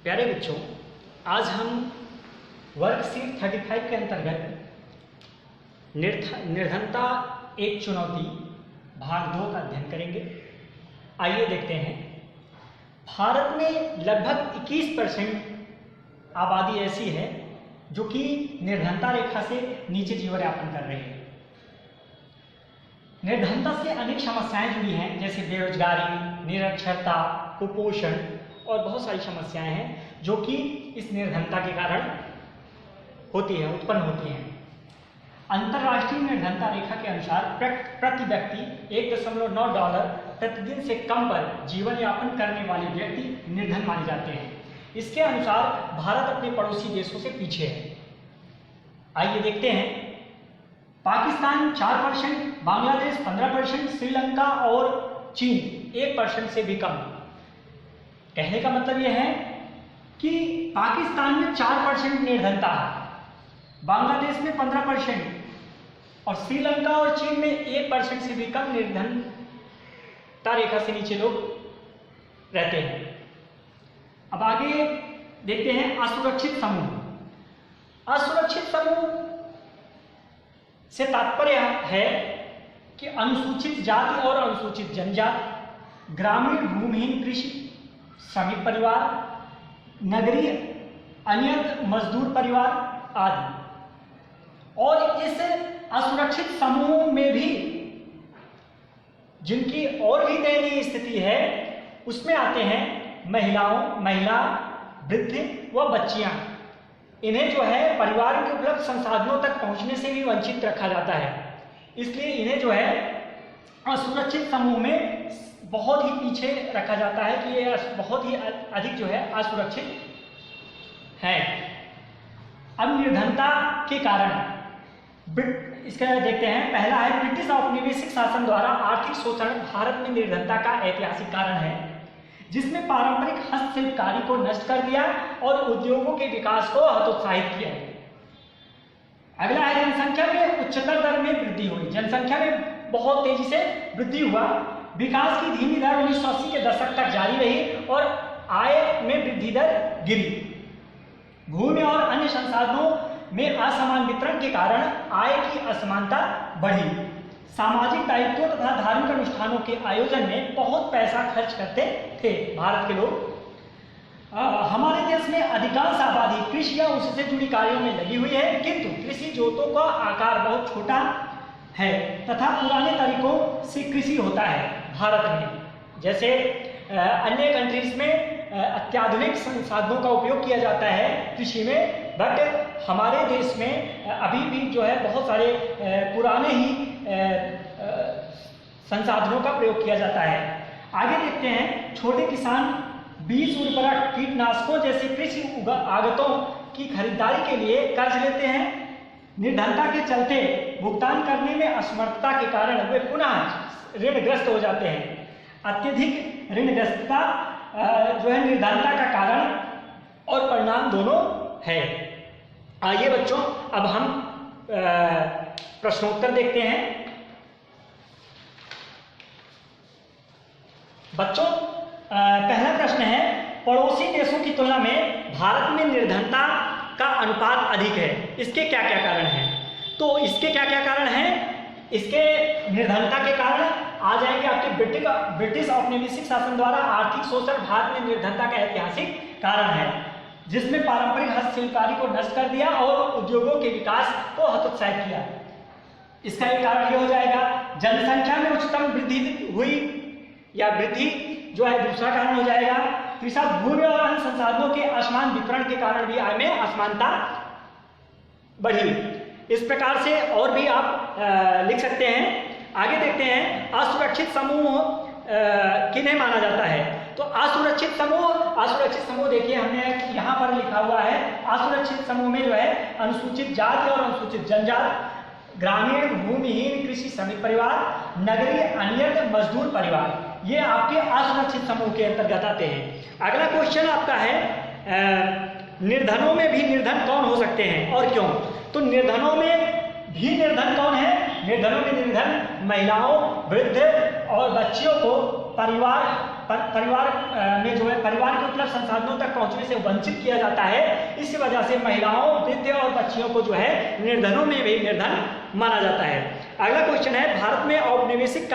प्यारे बच्चों, आज हम वर्कशीट 35 के अंतर्गत निर्धनता एक चुनौती भाग 2 का अध्ययन करेंगे। आइए देखते हैं। भारत में लगभग 21% आबादी ऐसी है जो कि निर्धनता रेखा से नीचे जीवन यापन कर रही है। निर्धनता से अनेक समस्याएं जुड़ी हैं, जैसे बेरोजगारी, निरक्षरता, कुपोषण और बहुत सारी समस्याएं हैं जो कि इस निर्धनता के कारण उत्पन्न होती हैं। अंतर्राष्ट्रीय निर्धनता रेखा के अनुसार प्रति व्यक्ति $1.9 प्रतिदिन से कम पर जीवन यापन करने वाले व्यक्ति निर्धन माने जाते हैं। इसके अनुसार भारत अपने पड़ोसी देशों से पीछे है। आइए देखते हैं। पाकिस्तान 4%, बांग्लादेश 15%, श्रीलंका और चीन 1% से भी कम। कहने का मतलब यह है कि पाकिस्तान में 4% निर्धनता है, बांग्लादेश में 15% और श्रीलंका और चीन में 1% से भी कम निर्धनता रेखा से नीचे लोग रहते हैं। अब आगे देखते हैं असुरक्षित समूह। असुरक्षित समूह से तात्पर्य है कि अनुसूचित जाति और अनुसूचित जनजाति, ग्रामीण भूमिहीन कृषि श्रमिक परिवार, नगरीय अनियत मजदूर परिवार आदि। और इस असुरक्षित समूह में भी जिनकी और भी दयनीय स्थिति है उसमें आते हैं महिला, वृद्ध व बच्चियां। इन्हें जो है परिवार के उपलब्ध संसाधनों तक पहुंचने से भी वंचित रखा जाता है, इसलिए इन्हें जो है असुरक्षित समूह में बहुत ही पीछे रखा जाता है कि ये बहुत ही अधिक जो है असुरक्षित है। अब निर्धनता के कारण इसका देखते हैं। पहला है ब्रिटिश औपनिवेशिक शासन द्वारा आर्थिक शोषण भारत में निर्धनता का ऐतिहासिक कारण है, जिसमें पारंपरिक हस्तशिल्पकारी को नष्ट कर दिया और उद्योगों के विकास को हतोत्साहित किया। अगला है जनसंख्या में उच्चतर दर में वृद्धि हुई। जनसंख्या में बहुत तेजी से वृद्धि हुआ। विकास की धीमी दर 1980 के दशक तक जारी रही और आय में वृद्धि दर गिरी। भूमि और अन्य संसाधनों में असमान वितरण के कारण आय की असमानता बढ़ी। सामाजिक दायित्वों तथा धार्मिक अनुष्ठानों के आयोजन में बहुत पैसा खर्च करते थे भारत के लोग। हमारे देश में अधिकांश आबादी कृषि या उससे जुड़ी कार्यों में लगी हुई है, किंतु कृषि जोतों का आकार बहुत छोटा है तथा पुराने तरीकों से कृषि होता है। भारत में जैसे अन्य कंट्रीज में अत्याधुनिक संसाधनों का उपयोग किया जाता है कृषि में, बट हमारे देश में अभी भी जो है बहुत सारे पुराने ही संसाधनों का प्रयोग किया जाता है। आगे देखते हैं। छोटे किसान बीज, उर्वरक, कीटनाशकों जैसे कृषि आगतों की खरीदारी के लिए कर्ज लेते हैं। निर्धनता के चलते भुगतान करने में असमर्थता के कारण वे पुनः ऋणग्रस्त हो जाते हैं। अत्यधिक ऋणग्रस्तता जो है निर्धनता का कारण और परिणाम दोनों है। आइए बच्चों, अब हम प्रश्नोत्तर देखते हैं। बच्चों, पहला प्रश्न है, पड़ोसी देशों की तुलना में भारत में निर्धनता का अनुपात अधिक है, इसके क्या क्या कारण हैं? तो इसके क्या क्या कारण हैं? इसके निर्धनता के कारण आ जाएंगे आपके ब्रिटिश औपनिवेशिक शासन द्वारा आर्थिक शोषण भारत में निर्धनता का ऐतिहासिक कारण है, जिसमें पारंपरिक हस्तशिल्पकारी को नष्ट कर दिया और उद्योगों के विकास को हतोत्साहित किया। इसका एक कारण ये हो जाएगा। जनसंख्या में उच्चतम वृद्धि हुई या वृद्धि जो है दूसरा कारण हो जाएगा। तीसरा, भूमि और अन्य संसाधनों के असमान वितरण के कारण भी आय में असमानता बढ़ी। इस प्रकार से और भी आप लिख सकते हैं। आगे देखते हैं। असुरक्षित समूह किन्हें माना जाता है? तो असुरक्षित समूह देखिए, हमने यहाँ पर लिखा हुआ है। असुरक्षित समूह में जो है अनुसूचित जाति और अनुसूचित जनजाति, ग्रामीण भूमिहीन कृषि श्रमिक परिवार, नगरीय अनियत मजदूर परिवार, ये आपके असुरक्षित समूह के अंतर्गत आते हैं। अगला क्वेश्चन आपका है, निर्धनों में भी निर्धन कौन हो सकते हैं और क्यों? तो निर्धनों में भी निर्धन कौन है? निर्धनों में निर्धन महिलाओं, वृद्ध और बच्चियों को परिवार में जो है परिवार के उपलब्ध संसाधनों तक पहुंचने से वंचित किया जाता है। इस वजह से महिलाओं, वृद्ध और बच्चियों को जो है निर्धनों में भी निर्धन माना जाता है। अगला क्वेश्चन है, भारत में औपनिवेशिक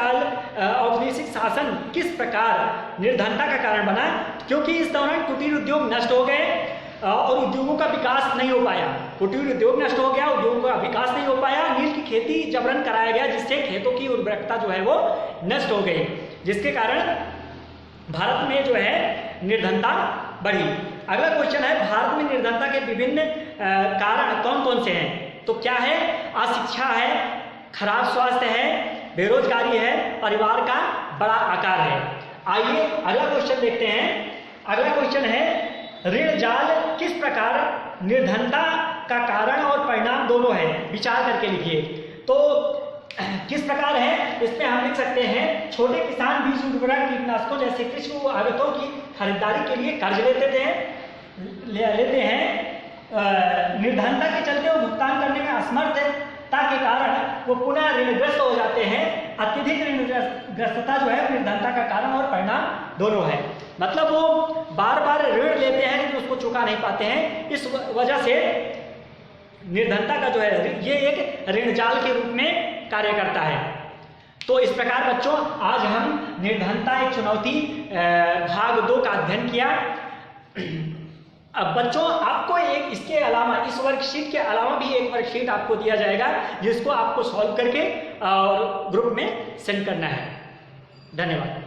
शासन किस प्रकार निर्धनता का कारण बना? क्योंकि इस दौरान कुटीर उद्योग नष्ट हो गए और उद्योगों का विकास नहीं हो पाया। कुटीर उद्योग नष्ट हो गया, उद्योगों का विकास नहीं हो पाया। नील की खेती जबरन कराया गया, जिससे खेतों की उर्वरकता जो है वो नष्ट हो गई, जिसके कारण भारत में जो है निर्धनता बढ़ी। अगला क्वेश्चन है, भारत में निर्धनता के विभिन्न कारण कौन कौन से हैं? तो क्या है? अशिक्षा है, खराब स्वास्थ्य है, बेरोजगारी है, परिवार का बड़ा आकार है। आइए अगला क्वेश्चन देखते हैं। अगला क्वेश्चन है, ऋण जाल किस प्रकार निर्धनता का कारण और परिणाम दोनों है? विचार करके लिखिए। तो किस प्रकार है? इसमें हम लिख सकते हैं, छोटे किसान बीज, उर्वरक, कीटनाशकों जैसे कृषि आगतों की खरीदारी के लिए कर्ज लेते हैं। निर्धनता के चलते वो भुगतान करने में असमर्थता के कारण वो पुनः ऋणग्रस्त हो जाते हैं। अत्यधिक ऋणग्रस्तता जो है निर्धनता का कारण और परिणाम दोनों है। मतलब वो बार बार ऋण लेते हैं लेकिन उसको चुका नहीं पाते हैं। इस वजह से निर्धनता का जो है ये एक ऋण जाल के रूप में कार्य करता है। तो इस प्रकार बच्चों, आज हम निर्धनता एक चुनौती भाग 2 का अध्ययन किया। अब बच्चों, आपको एक इसके अलावा, इस वर्कशीट के अलावा भी एक वर्कशीट आपको दिया जाएगा, जिसको आपको सॉल्व करके और ग्रुप में सेंड करना है। धन्यवाद।